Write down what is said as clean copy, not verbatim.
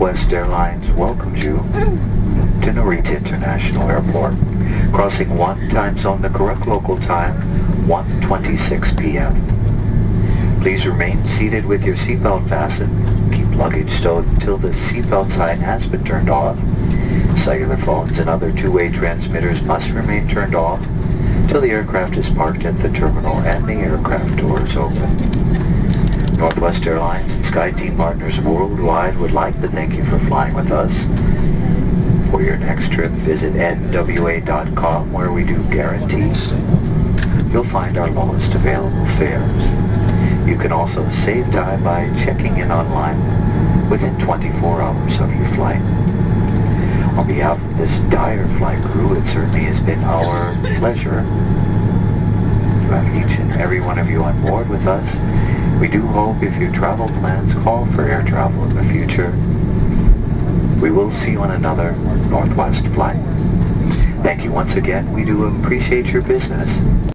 Northwest Airlines welcomes you to Narita International Airport, crossing one time zone, the correct local time, 1:26 p.m. Please remain seated with your seatbelt fastened. Keep luggage stowed until the seatbelt sign has been turned off. Cellular phones and other two-way transmitters must remain turned off till the aircraft is parked at the terminal and the aircraft doors open. Northwest Airlines and SkyTeam partners worldwide would like to thank you for flying with us. For your next trip, visit nwa.com, where we do guarantees. You'll find our lowest available fares. You can also save time by checking in online within 24 hours of your flight. On behalf of this entire flight crew, it certainly has been our pleasure to have each and every one of you on board with us. We do hope if your travel plans call for air travel in the future, we will see you on another Northwest flight. Thank you once again. We do appreciate your business.